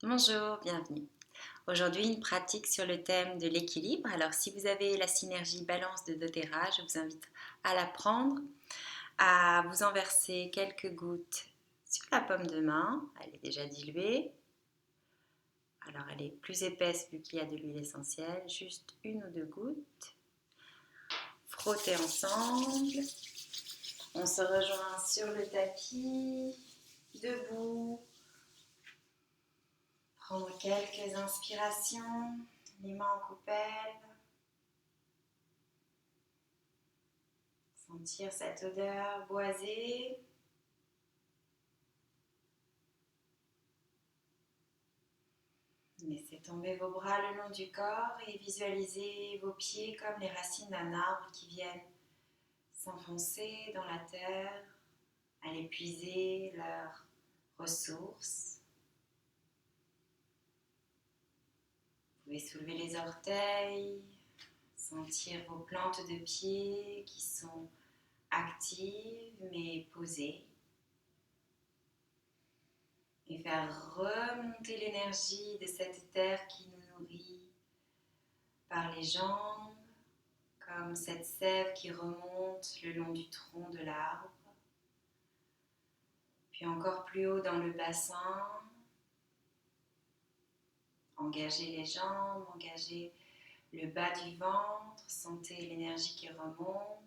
Bonjour, bienvenue. Aujourd'hui, une pratique sur le thème de l'équilibre. Alors, si vous avez la synergie balance de doTERRA, je vous invite à la prendre, à vous en verser quelques gouttes sur la paume de main. Elle est déjà diluée. Alors, elle est plus épaisse vu qu'il y a de l'huile essentielle. Juste une ou deux gouttes. Frotter ensemble. On se rejoint sur le tapis, debout. Prendre quelques inspirations, les mains en coupelle. Sentir cette odeur boisée. Laissez tomber vos bras le long du corps et visualisez vos pieds comme les racines d'un arbre qui viennent s'enfoncer dans la terre, aller puiser leurs ressources. Vous pouvez soulever les orteils, sentir vos plantes de pied qui sont actives mais posées. Et faire remonter l'énergie de cette terre qui nous nourrit par les jambes, comme cette sève qui remonte le long du tronc de l'arbre. Puis encore plus haut dans le bassin, engagez les jambes, engagez le bas du ventre, sentez l'énergie qui remonte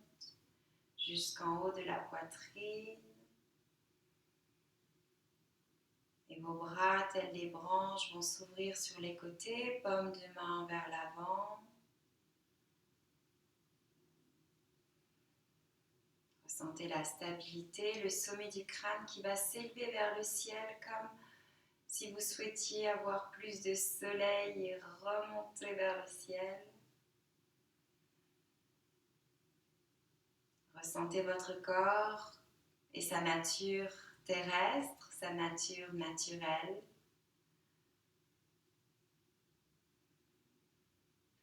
jusqu'en haut de la poitrine. Et vos bras, tels des branches, vont s'ouvrir sur les côtés, paume de main vers l'avant. Ressentez la stabilité, le sommet du crâne qui va s'élever vers le ciel comme si vous souhaitiez avoir plus de soleil et remonter vers le ciel. Ressentez votre corps et sa nature terrestre, sa nature naturelle.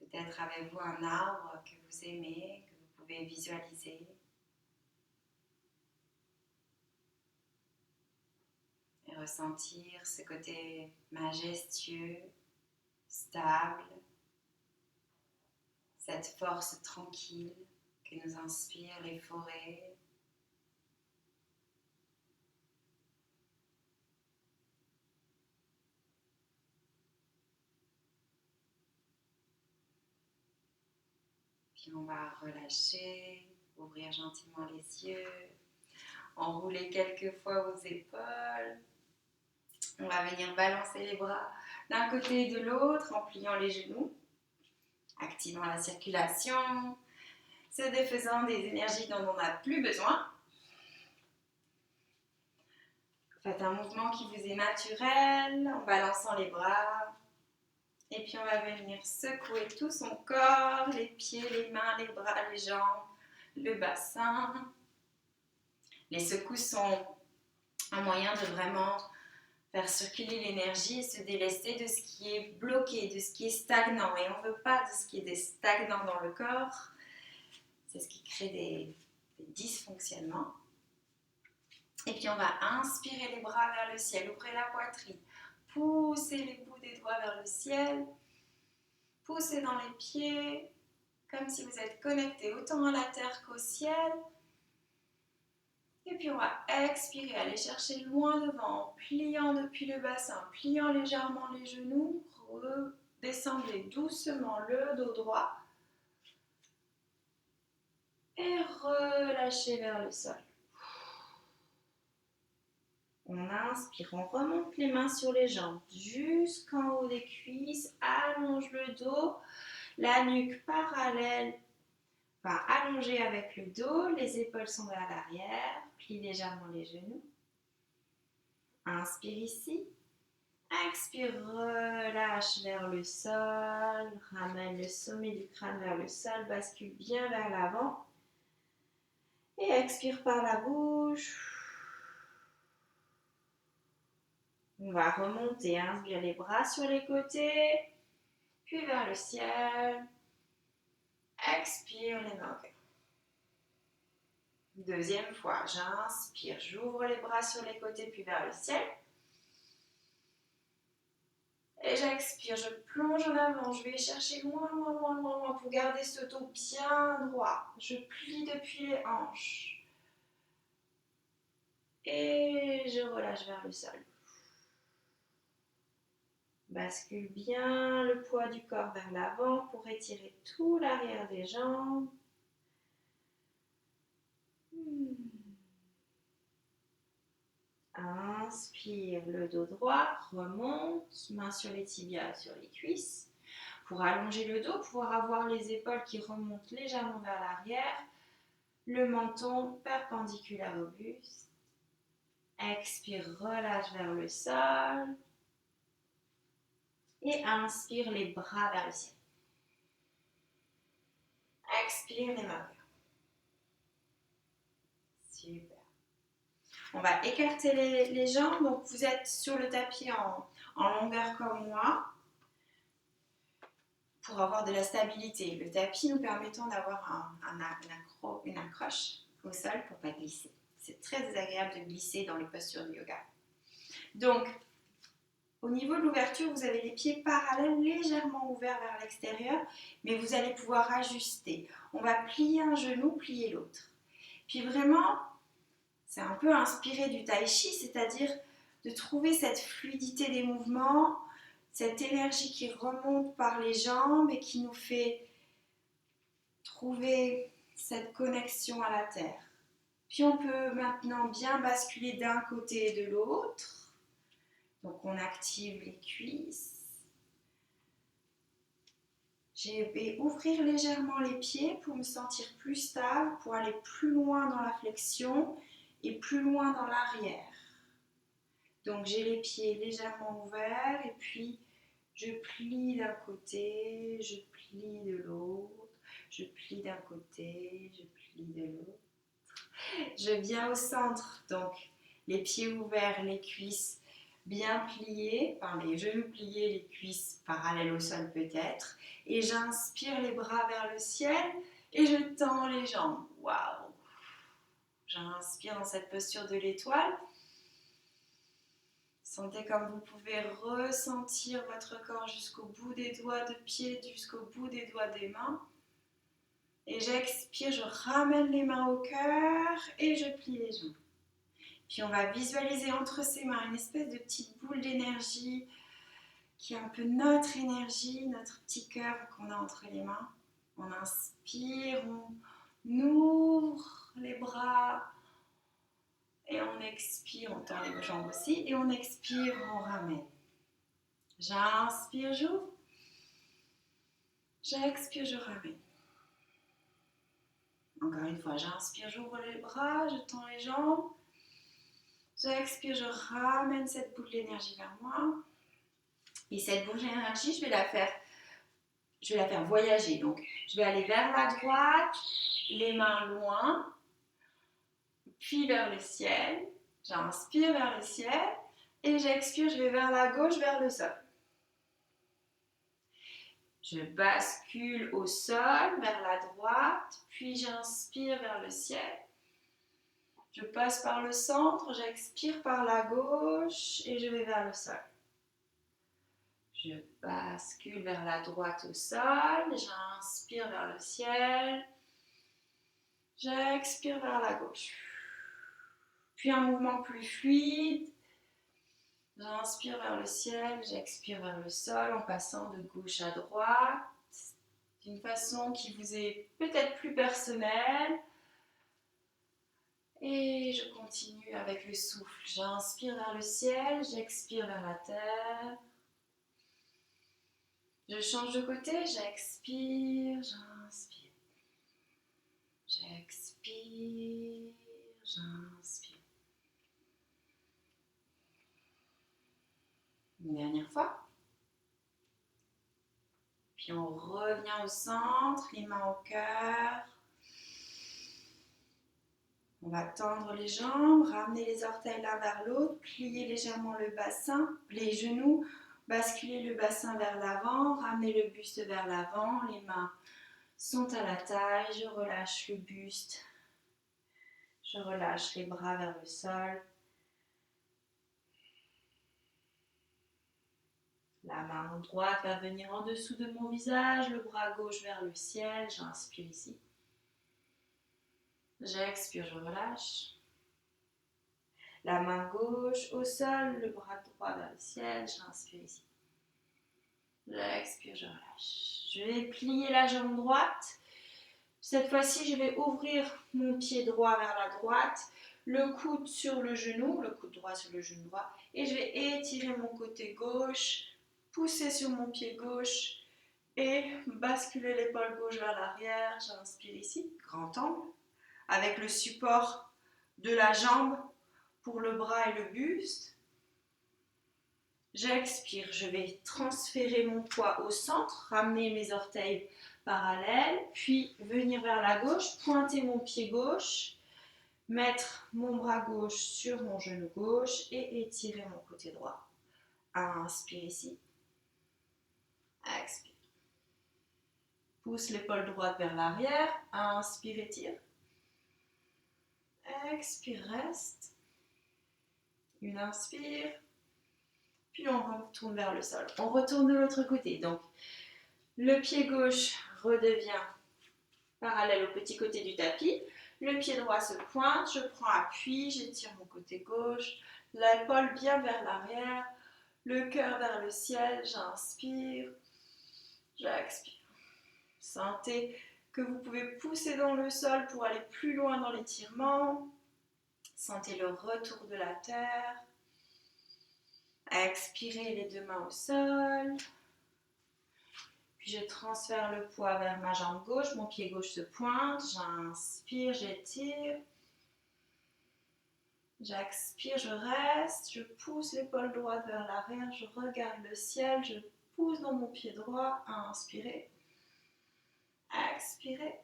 Peut-être avez-vous un arbre que vous aimez, que vous pouvez visualiser. Et ressentir ce côté majestueux, stable, cette force tranquille que nous inspirent les forêts. Puis on va relâcher, ouvrir gentiment les yeux, enrouler quelques fois vos épaules. On va venir balancer les bras d'un côté et de l'autre en pliant les genoux, activant la circulation, se défaisant des énergies dont on n'a plus besoin. Faites un mouvement qui vous est naturel en balançant les bras. Et puis on va venir secouer tout son corps, les pieds, les mains, les bras, les jambes, le bassin. Les secousses sont un moyen de vraiment faire circuler l'énergie et se délester de ce qui est bloqué, de ce qui est stagnant. Et on ne veut pas de ce qui est stagnant dans le corps. C'est ce qui crée des dysfonctionnements. Et puis on va inspirer les bras vers le ciel, ouvrez la poitrine, poussez les bouts des doigts vers le ciel, poussez dans les pieds, comme si vous êtes connecté autant à la terre qu'au ciel. Et puis on va expirer, aller chercher loin devant, en pliant depuis le bassin, pliant légèrement les genoux, redescendez doucement le dos droit et relâchez vers le sol. On inspire, on remonte les mains sur les jambes jusqu'en haut des cuisses, allonge le dos, la nuque parallèle, enfin allongée avec le dos, les épaules sont vers l'arrière, plie légèrement les genoux. Inspire ici, expire, relâche vers le sol, ramène le sommet du crâne vers le sol, bascule bien vers l'avant et expire par la bouche. On va remonter, inspire les bras sur les côtés, puis vers le ciel. Expire les mains au cœur. Deuxième fois, j'inspire, j'ouvre les bras sur les côtés, puis vers le ciel. Et j'expire, je plonge en avant, je vais chercher loin, loin, loin, loin, loin pour garder ce dos bien droit. Je plie depuis les hanches. Et je relâche vers le sol. Bascule bien le poids du corps vers l'avant pour étirer tout l'arrière des jambes. Inspire, le dos droit, remonte, main sur les tibias, sur les cuisses. Pour allonger le dos, pouvoir avoir les épaules qui remontent légèrement vers l'arrière, le menton perpendiculaire au buste. Expire, relâche vers le sol. Et inspire, les bras vers le ciel. Expire, les mains vers. Super. On va écarter les jambes. Donc, vous êtes sur le tapis en longueur comme moi pour avoir de la stabilité. Le tapis nous permettant d'avoir une accroche au sol pour ne pas glisser. C'est très désagréable de glisser dans les postures de yoga. Donc, au niveau de l'ouverture, vous avez les pieds parallèles, légèrement ouverts vers l'extérieur, mais vous allez pouvoir ajuster. On va plier un genou, plier l'autre. Puis vraiment, c'est un peu inspiré du tai chi, c'est-à-dire de trouver cette fluidité des mouvements, cette énergie qui remonte par les jambes et qui nous fait trouver cette connexion à la terre. Puis on peut maintenant bien basculer d'un côté et de l'autre. Donc on active les cuisses. Je vais ouvrir légèrement les pieds pour me sentir plus stable, pour aller plus loin dans la flexion et plus loin dans l'arrière. Donc j'ai les pieds légèrement ouverts et puis je plie d'un côté, je plie de l'autre, je plie d'un côté, je plie de l'autre. Je viens au centre, donc les pieds ouverts, les cuisses bien pliées, enfin les genoux pliés, les cuisses parallèles au sol peut-être. Et j'inspire les bras vers le ciel et je tends les jambes. Waouh! J'inspire dans cette posture de l'étoile. Sentez comme vous pouvez ressentir votre corps jusqu'au bout des doigts de pied, jusqu'au bout des doigts des mains. Et j'expire, je ramène les mains au cœur et je plie les jambes. Puis on va visualiser entre ces mains une espèce de petite boule d'énergie qui est un peu notre énergie, notre petit cœur qu'on a entre les mains. On inspire, on ouvre les bras et on expire, on tend les jambes aussi et on expire, on ramène. J'inspire, j'ouvre. J'expire, je ramène. Encore une fois, j'inspire, j'ouvre les bras, je tends les jambes. J'expire, je ramène cette boule d'énergie vers moi. Et cette boule d'énergie, je vais la faire voyager. Donc, je vais aller vers la droite, les mains loin, puis vers le ciel. J'inspire vers le ciel et j'expire, je vais vers la gauche, vers le sol. Je bascule au sol, vers la droite, puis j'inspire vers le ciel. Je passe par le centre, j'expire par la gauche et je vais vers le sol. Je bascule vers la droite au sol, j'inspire vers le ciel, j'expire vers la gauche. Puis un mouvement plus fluide, j'inspire vers le ciel, j'expire vers le sol en passant de gauche à droite, d'une façon qui vous est peut-être plus personnelle. Et je continue avec le souffle. J'inspire vers le ciel, j'expire vers la terre. Je change de côté, j'expire, j'inspire. J'expire, j'inspire. Une dernière fois. Puis on revient au centre, les mains au cœur. On va tendre les jambes, ramener les orteils l'un vers l'autre, plier légèrement le bassin, les genoux. Basculer le bassin vers l'avant, ramener le buste vers l'avant, les mains sont à la taille, je relâche le buste, je relâche les bras vers le sol. La main droite va venir en dessous de mon visage, le bras gauche vers le ciel. J'inspire ici. J'expire, je relâche. La main gauche au sol, le bras droit vers le ciel. J'inspire ici. J'expire, je relâche. Je vais plier la jambe droite. Cette fois-ci, je vais ouvrir mon pied droit vers la droite, le coude sur le genou, le coude droit sur le genou droit, et je vais étirer mon côté gauche, pousser sur mon pied gauche et basculer l'épaule gauche vers l'arrière. J'inspire ici, grand angle, avec le support de la jambe pour le bras et le buste. J'expire, je vais transférer mon poids au centre, ramener mes orteils parallèles, puis venir vers la gauche, pointer mon pied gauche, mettre mon bras gauche sur mon genou gauche et étirer mon côté droit. Inspire ici. Expire. Pousse l'épaule droite vers l'arrière. Inspire, étire. Expire, reste. Une inspire. Puis on retourne vers le sol. On retourne de l'autre côté. Donc, le pied gauche redevient parallèle au petit côté du tapis. Le pied droit se pointe. Je prends appui. J'étire mon côté gauche. L'épaule bien vers l'arrière. Le cœur vers le ciel. J'inspire. J'expire. Sentez que vous pouvez pousser dans le sol pour aller plus loin dans l'étirement. Sentez le retour de la terre. Expirez les deux mains au sol. Puis je transfère le poids vers ma jambe gauche. Mon pied gauche se pointe. J'inspire, j'étire. J'expire, je reste. Je pousse l'épaule droite vers l'arrière. Je regarde le ciel. Je pousse dans mon pied droit. Inspirez. Expirez.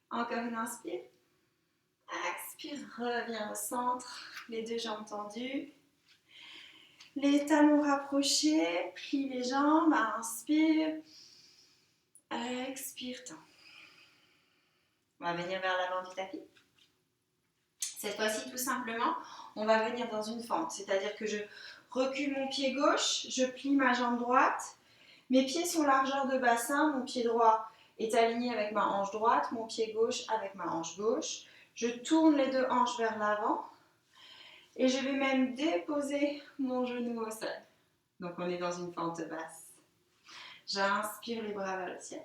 Encore une inspire. Expire, reviens au centre. Les deux jambes tendues. Les talons rapprochés. Plie les jambes. Inspire. Expire, tends. On va venir vers l'avant du tapis. Cette fois-ci, tout simplement, on va venir dans une fente. C'est-à-dire que je recule mon pied gauche, je plie ma jambe droite. Mes pieds sont largeur de bassin. Mon pied droit est aligné avec ma hanche droite. Mon pied gauche avec ma hanche gauche. Je tourne les deux hanches vers l'avant. Et je vais même déposer mon genou au sol. Donc on est dans une fente basse. J'inspire les bras vers le ciel.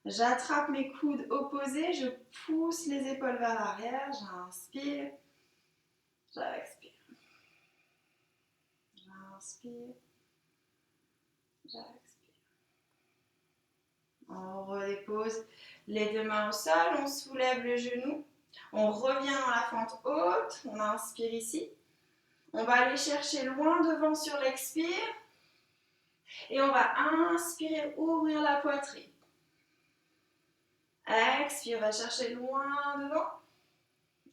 J'attrape mes coudes opposés, je pousse les épaules vers l'arrière, j'inspire, j'expire. J'inspire, j'expire. On redépose les deux mains au sol, on soulève le genou, on revient dans la fente haute, on inspire ici. On va aller chercher loin devant sur l'expire et on va inspirer, ouvrir la poitrine. Expire, va chercher loin devant.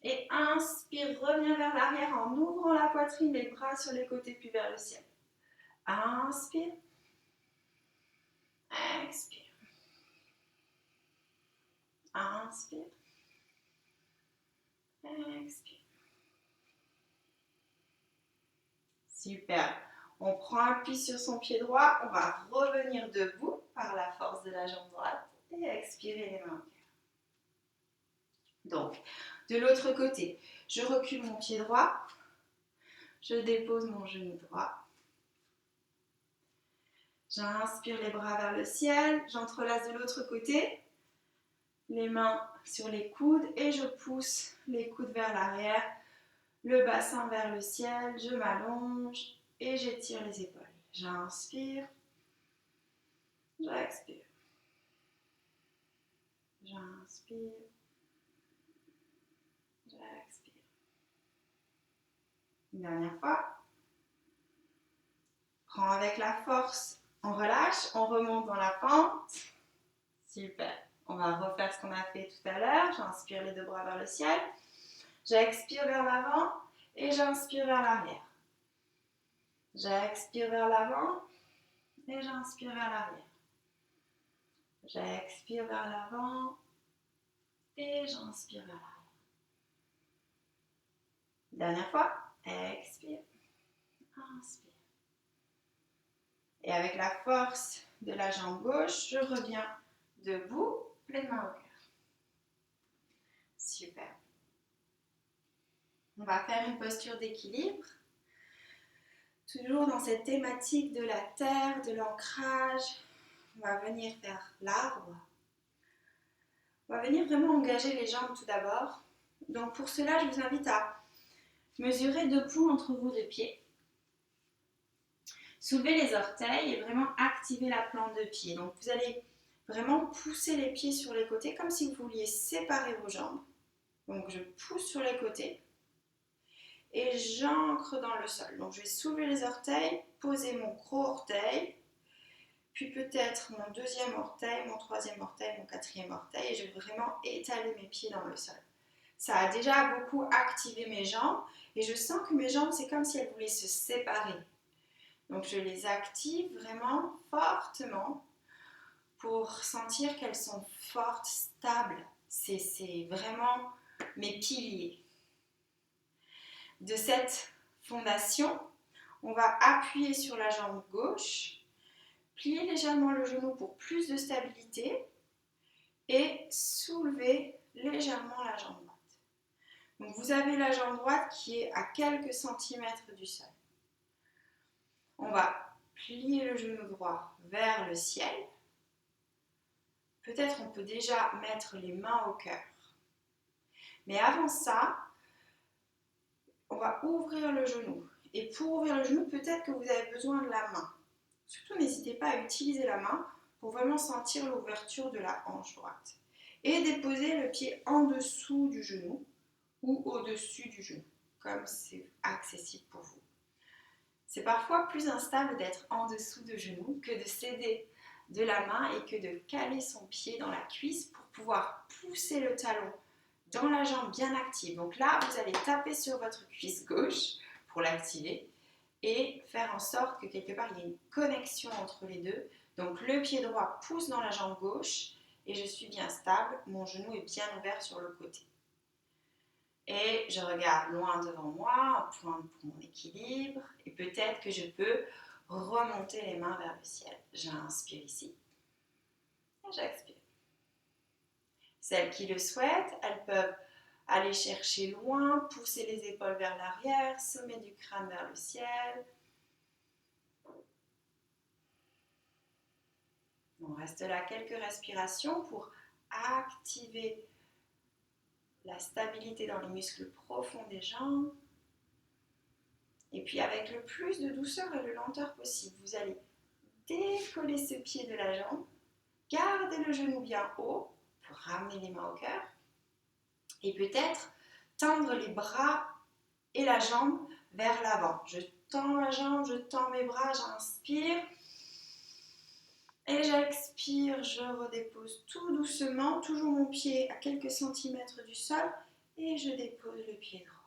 Et inspire, reviens vers l'arrière en ouvrant la poitrine, les bras sur les côtés puis vers le ciel. Inspire. Expire. Inspire. Expire. Super. On prend appui sur son pied droit. On va revenir debout par la force de la jambe droite et expirer les mains. Donc, de l'autre côté, je recule mon pied droit. Je dépose mon genou droit. J'inspire les bras vers le ciel. J'entrelace de l'autre côté. Les mains sur les coudes et je pousse les coudes vers l'arrière, le bassin vers le ciel, je m'allonge et j'étire les épaules. J'inspire, j'expire. J'inspire, j'expire. Une dernière fois. Prends avec la force, on relâche, on remonte dans la pente. Super. On va refaire ce qu'on a fait tout à l'heure. J'inspire les deux bras vers le ciel. J'expire vers l'avant et j'inspire vers l'arrière. J'expire vers l'avant et j'inspire vers l'arrière. J'expire vers l'avant et j'inspire vers l'arrière. Dernière fois. Expire. Inspire. Et avec la force de la jambe gauche, je reviens debout, les mains au cœur. Super. On va faire une posture d'équilibre. Toujours dans cette thématique de la terre, de l'ancrage. On va venir faire l'arbre. On va venir vraiment engager les jambes tout d'abord. Donc pour cela, je vous invite à mesurer 2 pouces entre vos 2 pieds. Soulevez les orteils et vraiment activer la plante de pied. Donc vous allez vraiment pousser les pieds sur les côtés comme si vous vouliez séparer vos jambes. Donc je pousse sur les côtés et j'ancre dans le sol. Donc je vais soulever les orteils, poser mon gros orteil, puis peut-être mon 2e orteil, mon 3e orteil, mon 4e orteil et je vais vraiment étaler mes pieds dans le sol. Ça a déjà beaucoup activé mes jambes et je sens que mes jambes, c'est comme si elles voulaient se séparer. Donc je les active vraiment fortement pour sentir qu'elles sont fortes, stables. C'est vraiment mes piliers. De cette fondation, on va appuyer sur la jambe gauche, plier légèrement le genou pour plus de stabilité et soulever légèrement la jambe droite. Donc vous avez la jambe droite qui est à quelques centimètres du sol. On va plier le genou droit vers le ciel. Peut-être on peut déjà mettre les mains au cœur. Mais avant ça, on va ouvrir le genou. Et pour ouvrir le genou, peut-être que vous avez besoin de la main. Surtout, n'hésitez pas à utiliser la main pour vraiment sentir l'ouverture de la hanche droite. Et déposer le pied en dessous du genou ou au-dessus du genou, comme c'est accessible pour vous. C'est parfois plus instable d'être en dessous de genou que de céder de la main et que de caler son pied dans la cuisse pour pouvoir pousser le talon dans la jambe bien active. Donc là, vous allez taper sur votre cuisse gauche pour l'activer et faire en sorte que quelque part, il y ait une connexion entre les deux. Donc le pied droit pousse dans la jambe gauche et je suis bien stable, mon genou est bien ouvert sur le côté. Et je regarde loin devant moi, en point pour mon équilibre. Et peut-être que je peux remonter les mains vers le ciel. J'inspire ici. Et j'expire. Celles qui le souhaitent, elles peuvent aller chercher loin, pousser les épaules vers l'arrière, sommet du crâne vers le ciel. On reste là quelques respirations pour activer la stabilité dans les muscles profonds des jambes. Et puis avec le plus de douceur et de lenteur possible, vous allez décoller ce pied de la jambe, gardez le genou bien haut pour ramener les mains au cœur et peut-être tendre les bras et la jambe vers l'avant. Je tends la jambe, je tends mes bras, j'inspire et j'expire, je redépose tout doucement, toujours mon pied à quelques centimètres du sol et je dépose le pied droit.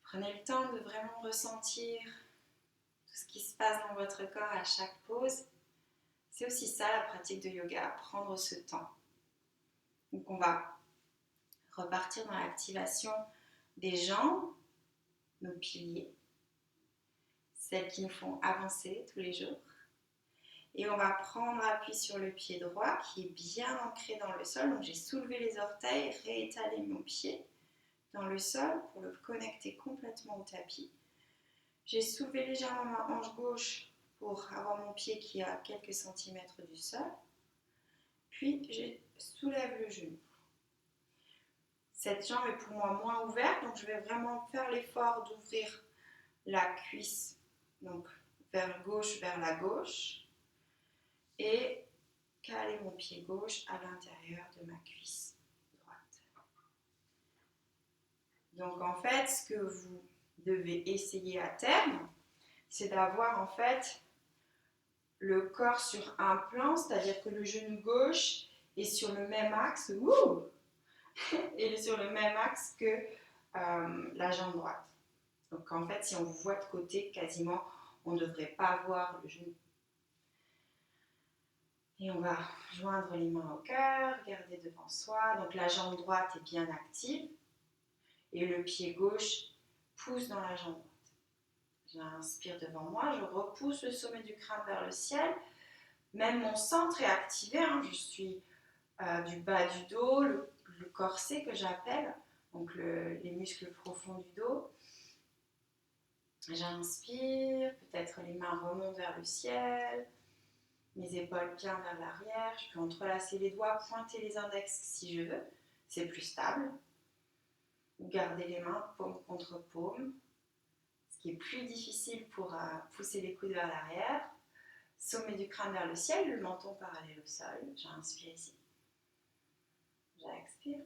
Prenez le temps de vraiment ressentir tout ce qui se passe dans votre corps à chaque pause. C'est aussi ça la pratique de yoga, prendre ce temps. Donc on va repartir dans l'activation des jambes, nos piliers, celles qui nous font avancer tous les jours. Et on va prendre appui sur le pied droit qui est bien ancré dans le sol. Donc j'ai soulevé les orteils, réétalé mon pied dans le sol pour le connecter complètement au tapis. J'ai soulevé légèrement ma hanche gauche pour avoir mon pied qui est à quelques centimètres du sol. Puis je soulève le genou. Cette jambe est pour moi moins ouverte, donc je vais vraiment faire l'effort d'ouvrir la cuisse, donc vers gauche, vers la gauche, et caler mon pied gauche à l'intérieur de ma cuisse droite. Donc en fait, ce que vous devez essayer à terme, c'est d'avoir en fait le corps sur un plan, c'est-à-dire que le genou gauche est sur le même axe, et sur le même axe que la jambe droite. Donc en fait, si on vous voit de côté, quasiment, on ne devrait pas voir le genou. Et on va joindre les mains au cœur, garder devant soi. Donc la jambe droite est bien active. Et le pied gauche pousse dans la jambe droite. J'inspire devant moi, je repousse le sommet du crâne vers le ciel. Même mon centre est activé, hein. Je suis du bas du dos, le corset que j'appelle, donc les muscles profonds du dos. J'inspire, peut-être les mains remontent vers le ciel, mes épaules bien vers l'arrière. Je peux entrelacer les doigts, pointer les index si je veux, c'est plus stable. Ou garder les mains paume contre paume, ce qui est plus difficile pour pousser les coudes vers l'arrière. Sommet du crâne vers le ciel, le menton parallèle au sol. J'inspire ici. J'expire.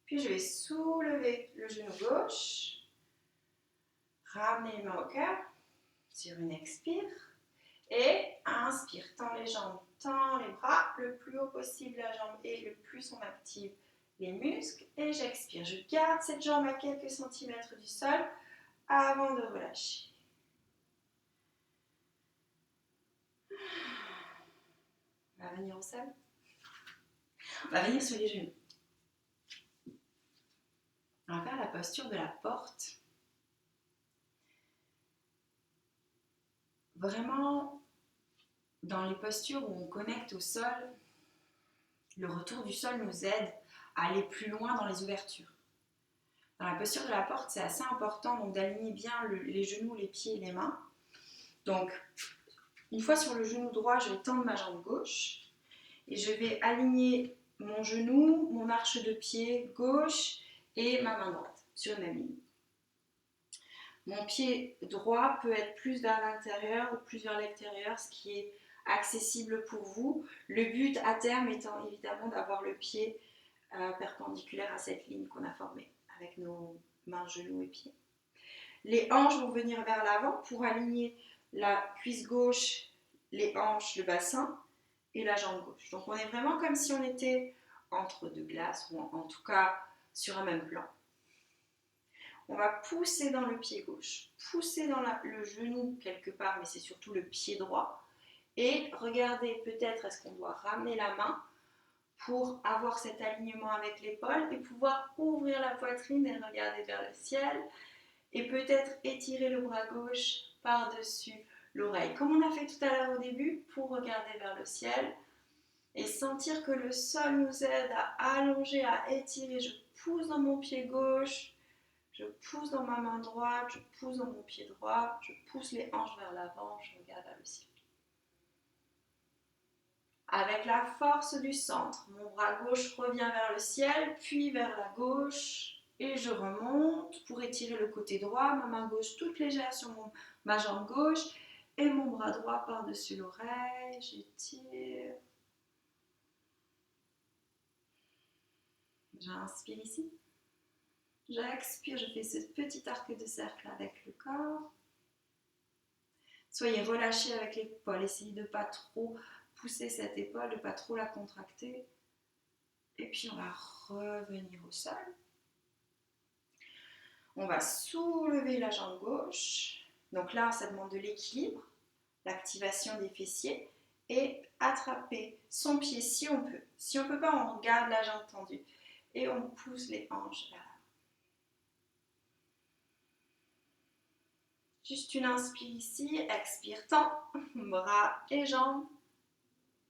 Puis je vais soulever le genou gauche, ramener les mains au cœur sur une expire et inspire. Tends les jambes, tends les bras le plus haut possible la jambe et le plus on active les muscles. Et j'expire. Je garde cette jambe à quelques centimètres du sol avant de relâcher. On va venir au sol. On va venir sur les genoux. On va faire la posture de la porte. Vraiment, dans les postures où on connecte au sol, le retour du sol nous aide à aller plus loin dans les ouvertures. Dans la posture de la porte, c'est assez important donc d'aligner bien les genoux, les pieds et les mains. Donc, une fois sur le genou droit, je vais tendre ma jambe gauche et je vais aligner mon genou, mon arche de pied gauche et ma main droite sur une même ligne. Mon pied droit peut être plus vers l'intérieur ou plus vers l'extérieur, ce qui est accessible pour vous. Le but à terme étant évidemment d'avoir le pied perpendiculaire à cette ligne qu'on a formée avec nos mains, genoux et pieds. Les hanches vont venir vers l'avant pour aligner la cuisse gauche, les hanches, le bassin et la jambe gauche. Donc on est vraiment comme si on était entre deux glaces ou en tout cas sur un même plan. On va pousser dans le pied gauche, pousser dans le genou quelque part, mais c'est surtout le pied droit. Et regardez, peut-être est-ce qu'on doit ramener la main pour avoir cet alignement avec l'épaule et pouvoir ouvrir la poitrine et regarder vers le ciel. Et peut-être étirer le bras gauche par-dessus l'oreille, comme on a fait tout à l'heure au début, pour regarder vers le ciel. Et sentir que le sol nous aide à allonger, à étirer. Je pousse dans mon pied gauche. Je pousse dans ma main droite, je pousse dans mon pied droit, je pousse les hanches vers l'avant, je regarde vers le ciel. Avec la force du centre, mon bras gauche revient vers le ciel, puis vers la gauche, et je remonte pour étirer le côté droit, ma main gauche toute légère sur ma jambe gauche, et mon bras droit par-dessus l'oreille, j'étire. J'inspire ici. J'expire, je fais ce petit arc de cercle avec le corps. Soyez relâchés avec l'épaule, essayez de ne pas trop pousser cette épaule, de ne pas trop la contracter. Et puis on va revenir au sol. On va soulever la jambe gauche. Donc là, ça demande de l'équilibre, l'activation des fessiers et attraper son pied si on peut. Si on ne peut pas, on garde la jambe tendue et on pousse les hanches vers l'avant. Juste une inspire ici, expire, tend, bras et jambes.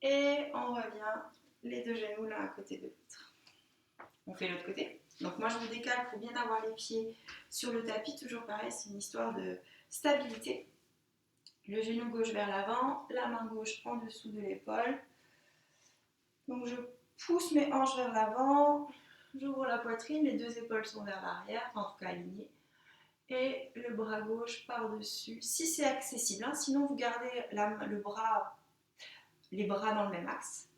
Et on revient les deux genoux l'un à côté de l'autre. On fait l'autre côté. Donc moi je me décale pour bien avoir les pieds sur le tapis. Toujours pareil, c'est une histoire de stabilité. Le genou gauche vers l'avant, la main gauche en dessous de l'épaule. Donc je pousse mes hanches vers l'avant, j'ouvre la poitrine, les deux épaules sont vers l'arrière, en tout cas alignées. Et le bras gauche par-dessus, si c'est accessible. Hein, sinon, vous gardez les bras dans le même axe.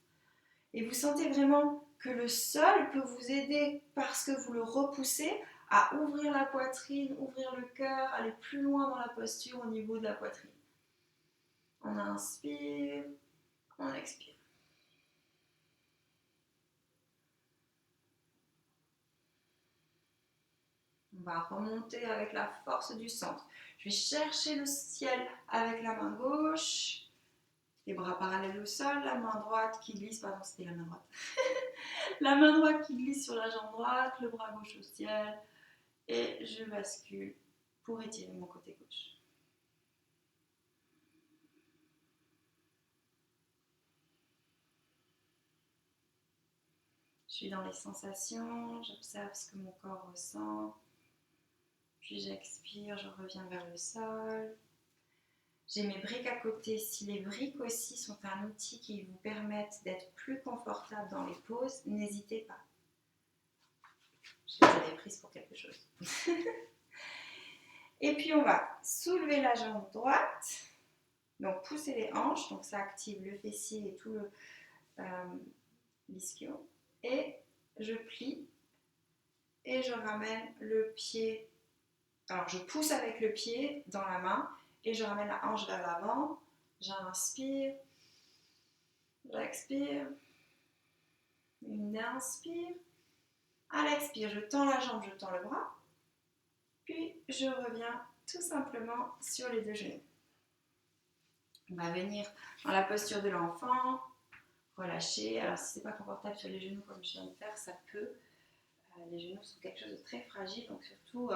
Et vous sentez vraiment que le sol peut vous aider parce que vous le repoussez à ouvrir la poitrine, ouvrir le cœur, aller plus loin dans la posture au niveau de la poitrine. On inspire, on expire. On va remonter avec la force du centre. Je vais chercher le ciel avec la main gauche, les bras parallèles au sol, la main droite qui glisse, pardon, c'était la main droite. La main droite qui glisse sur la jambe droite, le bras gauche au ciel. Et je bascule pour étirer mon côté gauche. Je suis dans les sensations, j'observe ce que mon corps ressent. Puis j'expire, je reviens vers le sol. J'ai mes briques à côté. Si les briques aussi sont un outil qui vous permettent d'être plus confortable dans les poses, n'hésitez pas. Je les avais prises pour quelque chose. Et puis on va soulever la jambe droite. Donc pousser les hanches, donc ça active le fessier et tout l'ischio. Et je plie et je ramène le pied. Alors je pousse avec le pied dans la main et je ramène la hanche vers l'avant. J'inspire, j'expire, une inspire. À l'expire, je tends la jambe, je tends le bras. Puis je reviens tout simplement sur les deux genoux. On va venir dans la posture de l'enfant, relâcher. Alors si c'est pas confortable sur les genoux comme je viens de faire, ça peut. Les genoux sont quelque chose de très fragile, donc surtout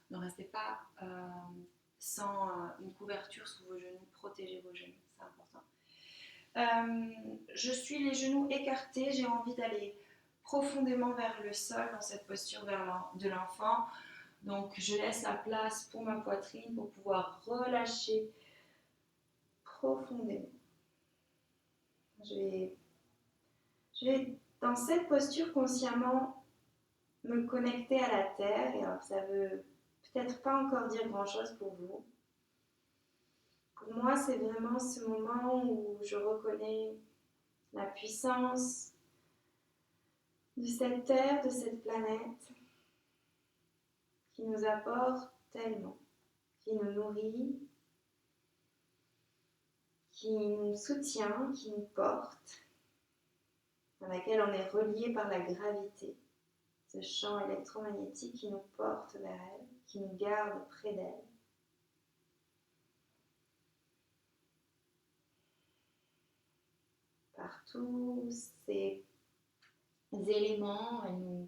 ne restez pas sans une couverture sous vos genoux, protégez vos genoux, c'est important. Je suis les genoux écartés, j'ai envie d'aller profondément vers le sol dans cette posture de l'enfant. Donc je laisse la place pour ma poitrine pour pouvoir relâcher profondément. Je vais dans cette posture consciemment me connecter à la terre. Et alors ça veut peut-être pas encore dire grand-chose pour vous. Pour moi, c'est vraiment ce moment où je reconnais la puissance de cette terre, de cette planète qui nous apporte tellement, qui nous nourrit, qui nous soutient, qui nous porte, dans laquelle on est relié par la gravité, ce champ électromagnétique qui nous porte vers elle, qui nous garde près d'elle. Par tous ces éléments, elle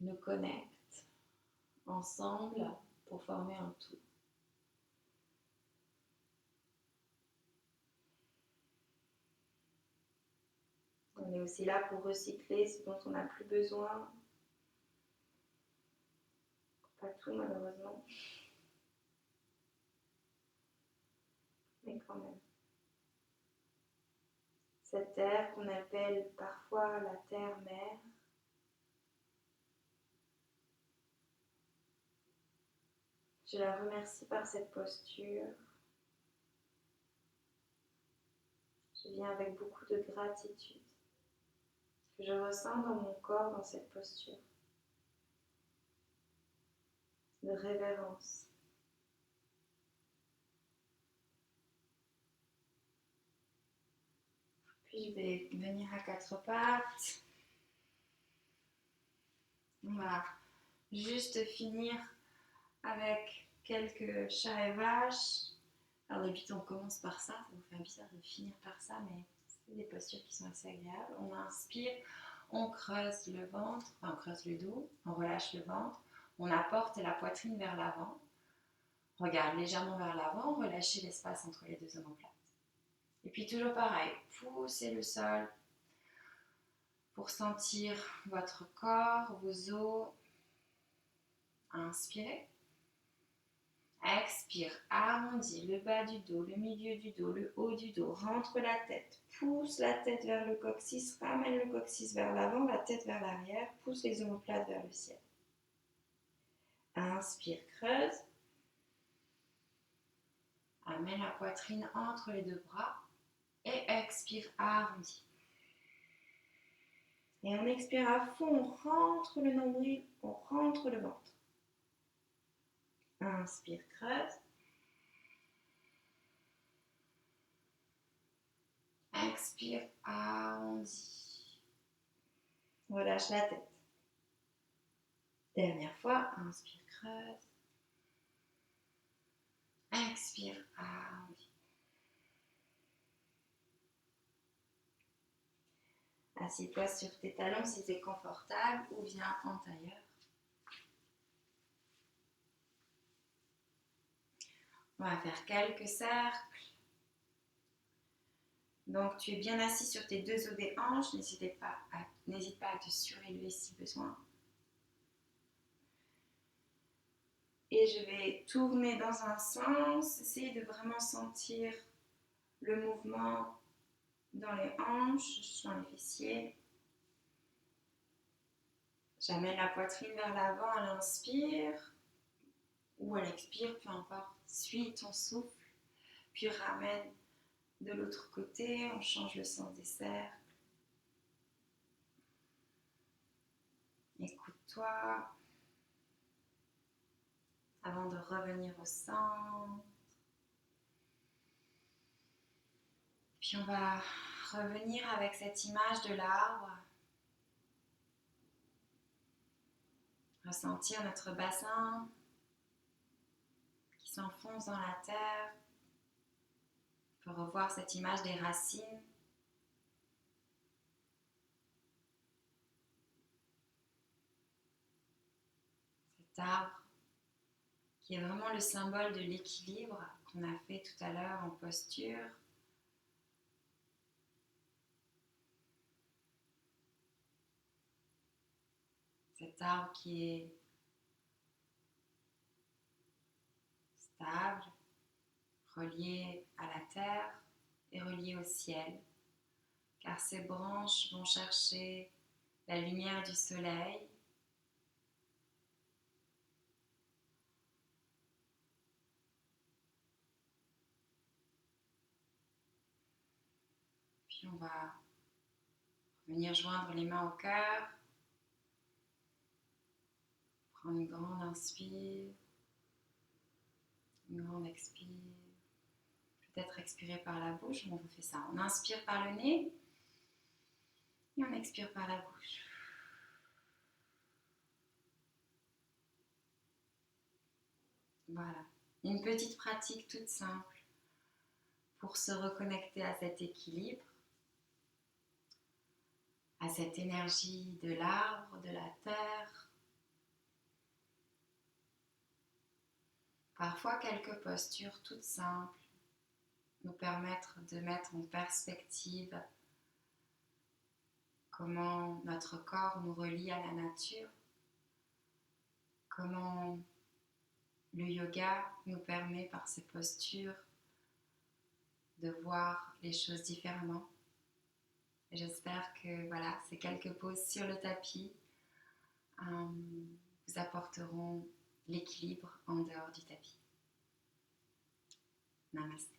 nous connecte ensemble pour former un tout. On est aussi là pour recycler ce dont on n'a plus besoin. Pas tout malheureusement, mais quand même. Cette terre qu'on appelle parfois la terre-mère, je la remercie par cette posture. Je viens avec beaucoup de gratitude que je ressens dans mon corps dans cette posture de révérence. Puis je vais venir à quatre pattes. On va juste finir avec quelques chats et vaches. Alors d'habitude on commence par ça vous fait bizarre de finir par ça, mais c'est des postures qui sont assez agréables. On inspire, on creuse le ventre, enfin on creuse le dos, on relâche le ventre, on apporte la poitrine vers l'avant, regarde légèrement vers l'avant, relâchez l'espace entre les deux omoplates. Et puis toujours pareil, poussez le sol pour sentir votre corps, vos os. Inspirez. Expire, arrondis le bas du dos, le milieu du dos, le haut du dos, rentre la tête, pousse la tête vers le coccyx, ramène le coccyx vers l'avant, la tête vers l'arrière, pousse les omoplates vers le ciel. Inspire, creuse, amène la poitrine entre les deux bras et expire, arrondis. Et on expire à fond, on rentre le nombril, on rentre le ventre. Inspire, creuse. Expire, arrondis. Relâche la tête. Dernière fois, inspire, creuse. Expire, arrondis. Assieds-toi sur tes talons si c'est confortable ou viens en tailleur. On va faire quelques cercles. Donc tu es bien assis sur tes deux os des hanches, n'hésite pas à te surélever si besoin. Et je vais tourner dans un sens, essayer de vraiment sentir le mouvement dans les hanches, dans les fessiers. J'amène la poitrine vers l'avant à l'inspire ou à l'expire, peu importe. Suis ton souffle, puis ramène de l'autre côté, on change le sens des cercles. Écoute-toi avant de revenir au centre. Puis on va revenir avec cette image de l'arbre. Ressentir notre bassin qui s'enfonce dans la terre. On peut revoir cette image des racines. Cet arbre qui est vraiment le symbole de l'équilibre qu'on a fait tout à l'heure en posture. Cet arbre qui est stable, relié à la terre et relié au ciel, car ses branches vont chercher la lumière du soleil. Puis on va venir joindre les mains au cœur. Prendre une grande inspire, une grande expire. Peut-être expirer par la bouche, on refait ça. On inspire par le nez et on expire par la bouche. Voilà, une petite pratique toute simple pour se reconnecter à cet équilibre, à cette énergie de l'arbre, de la terre. Parfois, quelques postures toutes simples nous permettent de mettre en perspective comment notre corps nous relie à la nature, comment le yoga nous permet par ces postures de voir les choses différemment. Et j'espère que voilà, ces quelques pauses sur le tapis vous apporteront l'équilibre en dehors du tapis. Namaste.